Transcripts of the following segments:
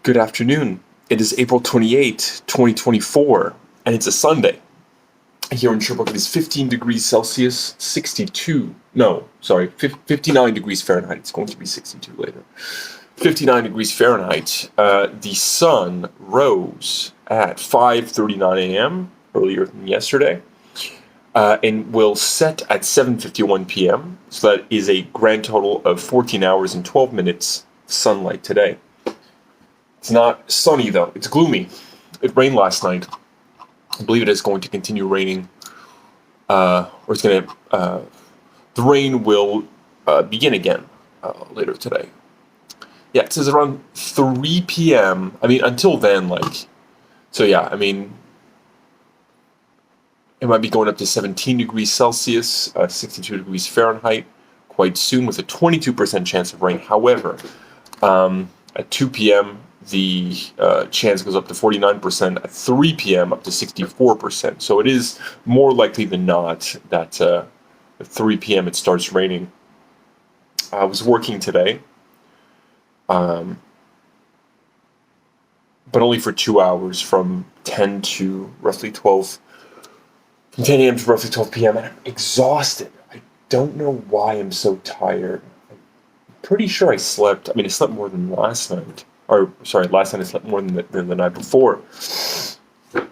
Good afternoon. It is April 28th, 2024, and it's a Sunday. Here in Sherbrooke, it is 15 degrees Celsius, 59 degrees Fahrenheit. It's going to be 62 later. 59 degrees Fahrenheit. The sun rose at 5:39 a.m. earlier than yesterday, and will set at 7:51 p.m. So that is a grand total of 14 hours and 12 minutes sunlight today. It's not sunny though. It's gloomy. It rained last night. I believe it is going to continue raining, or it's going to. The rain will begin again later today. Yeah, it says around 3 p.m. I mean, until then, so yeah. I mean, it might be going up to 17 degrees Celsius, 62 degrees Fahrenheit, quite soon, with a 22% chance of rain. However, at 2 p.m. the chance goes up to 49%, at 3 p.m. up to 64%. So it is more likely than not that at 3 p.m. it starts raining. I was working today, but only for 2 hours, from 10 to roughly 12, from 10 a.m. to roughly 12 p.m. and I'm exhausted. I don't know why I'm so tired. I'm pretty sure I slept more than last night. Last night I slept more than the night before. But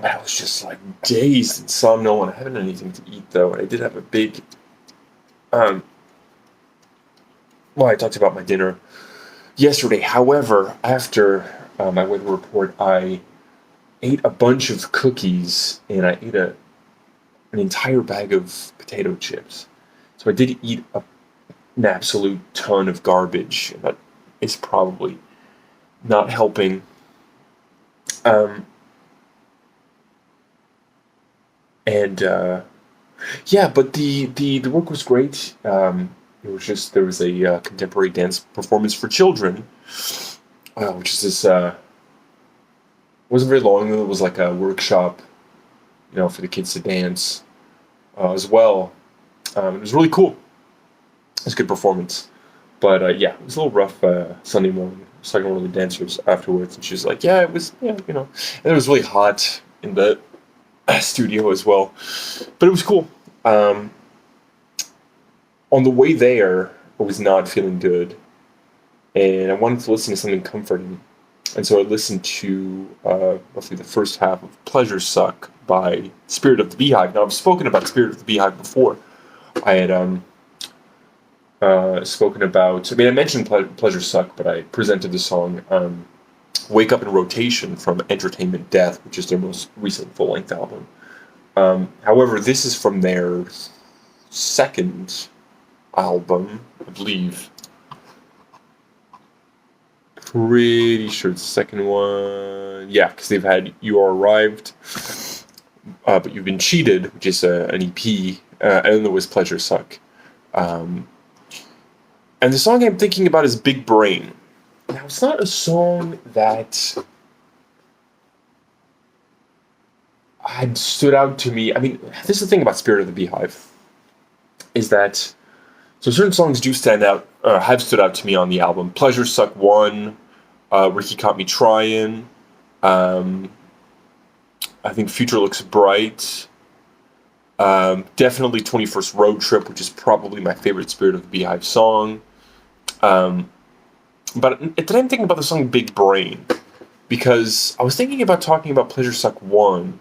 I was just dazed and somnolent. I haven't had anything to eat though, and I did have a big. I talked about my dinner yesterday. However, after my weather report, I ate a bunch of cookies and I ate an entire bag of potato chips. So I did eat an absolute ton of garbage, and that is probably not helping. But the work was great. It was just, there was a contemporary dance performance for children, which is this. Wasn't very long. It was like a workshop, for the kids to dance as well. It was really cool. It was a good performance. But it was a little rough Sunday morning. I was talking to one of the dancers afterwards, and she was like, it was, and it was really hot in the studio as well. But it was cool. On the way there, I was not feeling good, and I wanted to listen to something comforting. And so I listened to roughly the first half of Pleasure Suck by Spirit of the Beehive. Now, I've spoken about Spirit of the Beehive before. I had spoken about, I mentioned Pleasure Suck, but I presented the song Wake Up in Rotation from Entertainment Death, which is their most recent full-length album. However, this is from their second album, I believe. Pretty sure it's the second one. Yeah, because they've had You Are Arrived, but You've Been Cheated, which is an EP, and then there was Pleasure Suck. And the song I'm thinking about is Big Brain. Now, it's not a song that had stood out to me. This is the thing about Spirit of the Beehive, is that, so certain songs do stand out, have stood out to me on the album. Pleasure Suck 1, Ricky Caught Me Trying, I think Future Looks Bright, definitely 21st Road Trip, which is probably my favorite Spirit of the Beehive song. But today I'm thinking about the song Big Brain, because I was thinking about talking about Pleasure Suck 1,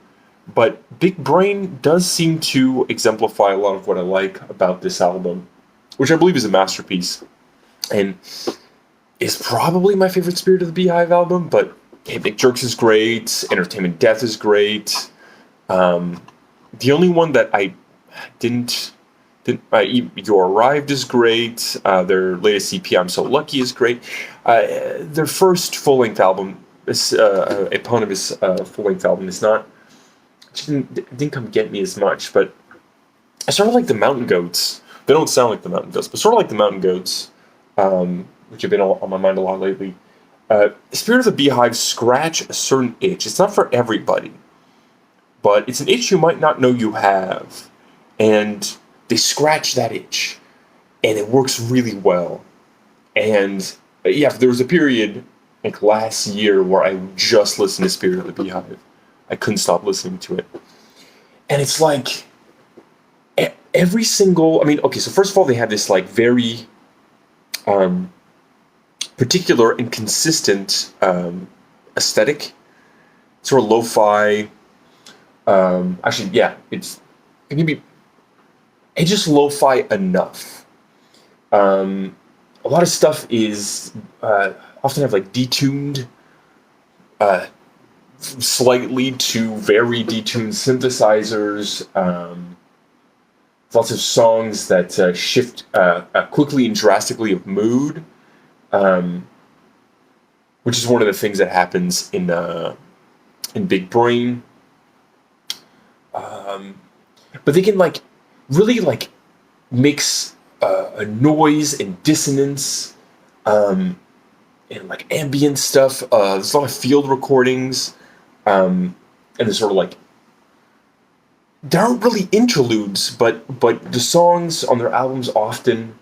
but Big Brain does seem to exemplify a lot of what I like about this album, which I believe is a masterpiece, and is probably my favorite Spirit of the Beehive album. But Hey Big Jerks is great, Entertainment Death is great. The only one that I didn't You Arrived is great. Their latest EP, I'm So Lucky, is great. Their first full-length album, Eponymous full-length album, is not, didn't come get me as much, but I sort of like the Mountain Goats. They don't sound like the Mountain Goats, but sort of like the Mountain Goats, which have been on my mind a lot lately. Spirit of the Beehive scratch a certain itch. It's not for everybody, but it's an itch you might not know you have, and they scratch that itch, and it works really well. And there was a period like last year where I just listened to Spirit of the Beehive. I couldn't stop listening to it. And it's like every single, I mean, okay, so first of all, they have this like very particular and consistent aesthetic, sort of lo-fi. Actually, yeah, it can be, it's just lo-fi enough. A lot of stuff is often have like detuned, slightly to very detuned synthesizers. Lots of songs that shift quickly and drastically of mood, which is one of the things that happens in Big Brain. But they can like really like mix a noise and dissonance, and like ambient stuff. There's a lot of field recordings, and there's sort of like, there aren't really interludes, but the songs on their albums often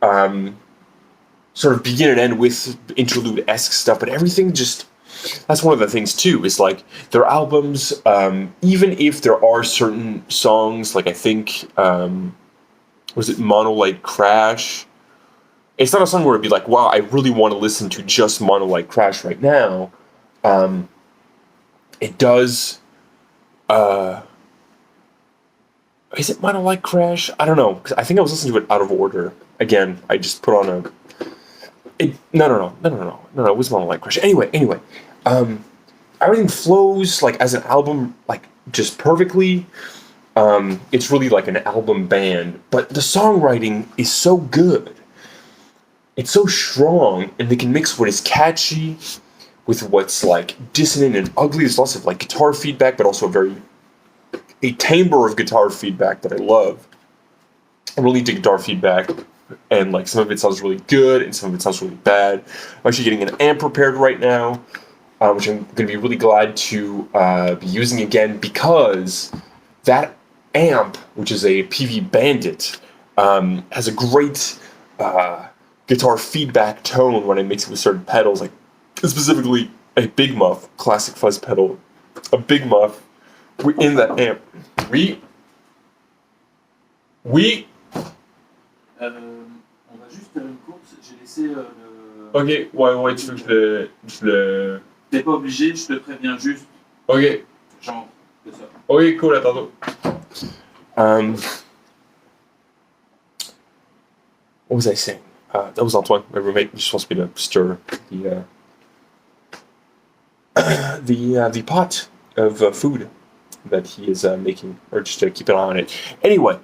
sort of begin and end with interlude-esque stuff. But everything just, that's one of the things too, is like their albums, even if there are certain songs, like I think, was it Monolite Crash? It's not a song where it'd be like, wow, I really want to listen to just Monolite Crash right now. It does, is it Monolite Crash? I don't know, because I think I was listening to it out of order. Again, I just put on a, no, it was Monolite Crash. Anyway, everything flows like as an album, like just perfectly. It's really like an album band, but the songwriting is so good. It's so strong, and they can mix what is catchy with what's like dissonant and ugly. There's lots of like guitar feedback, but also a timbre of guitar feedback that I love. I really dig guitar feedback, and like some of it sounds really good, and some of it sounds really bad. I'm actually getting an amp prepared right now, which I'm going to be really glad to be using again, because that amp, which is a PV Bandit, has a great guitar feedback tone when I mix it with certain pedals, like specifically a Big Muff classic fuzz pedal, a Big Muff in that amp. On va juste faire une course. J'ai laissé le. Ok, ouais, tu veux que je le. T'es pas obligé, je te préviens juste. Ok. Genre, c'est ça. Ok, cool, à tantôt. What was I saying? That was Antoine, my roommate. He's supposed to be to stir the pot of food that he is making, or just to keep an eye on it. Anyway,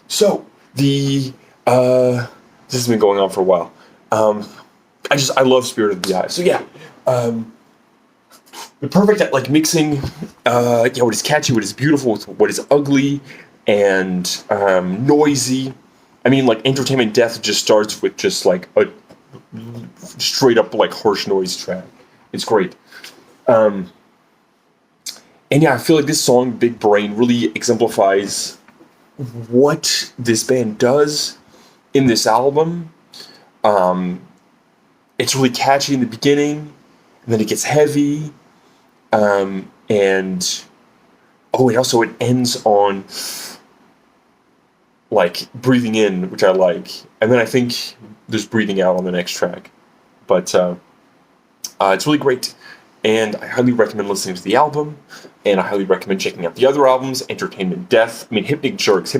so the this has been going on for a while. I love Spirit of the Beehive. So yeah, the perfect at like mixing, what is catchy, what is beautiful, with what is ugly and noisy. I mean, like Entertainment Death just starts with just like a straight up like harsh noise track. It's great. And yeah, I feel like this song, Big Brain, really exemplifies what this band does in this album. It's really catchy in the beginning, and then it gets heavy, and it ends on like breathing in, which I like, and then I think there's breathing out on the next track. But it's really great, and I highly recommend listening to the album, and I highly recommend checking out the other albums, Entertainment Death. I mean, Hypnic Jerks.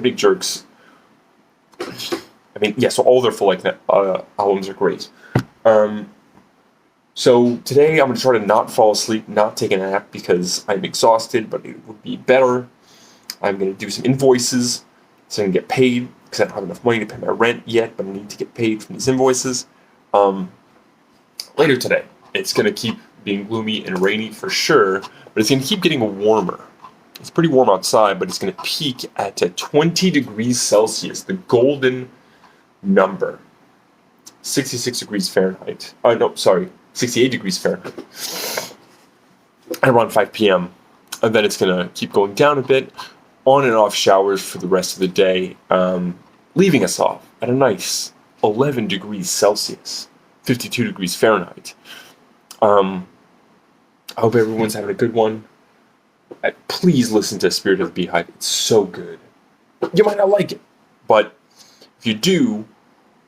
I mean, yeah, so all their full length albums are great. So today I'm going to try to not fall asleep, not take a nap, because I'm exhausted, but it would be better. I'm going to do some invoices so I can get paid, because I don't have enough money to pay my rent yet, but I need to get paid from these invoices. Later today, it's going to keep being gloomy and rainy for sure, but it's going to keep getting warmer. It's pretty warm outside, but it's going to peak at 20 degrees Celsius, the golden number. 66 degrees Fahrenheit. 68 degrees Fahrenheit. At around 5 p.m. And then it's going to keep going down a bit, on and off showers for the rest of the day, leaving us off at a nice 11 degrees Celsius, 52 degrees Fahrenheit. Um, I hope everyone's having a good one. Please listen to Spirit of the Beehive. It's so good. You might not like it, but if you do,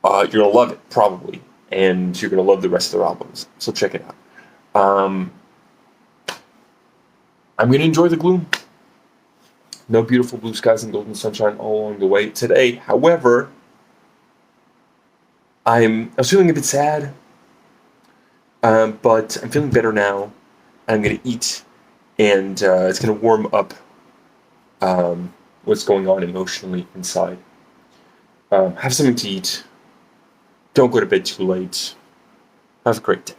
you're gonna love it probably, and you're gonna love the rest of their albums. So check it out. I'm gonna enjoy the gloom. No beautiful blue skies and golden sunshine all along the way today. However, I was feeling a bit sad, but I'm feeling better now. I'm gonna eat, and it's gonna warm up what's going on emotionally inside. Have something to eat. Don't go to bed too late. Have a great day.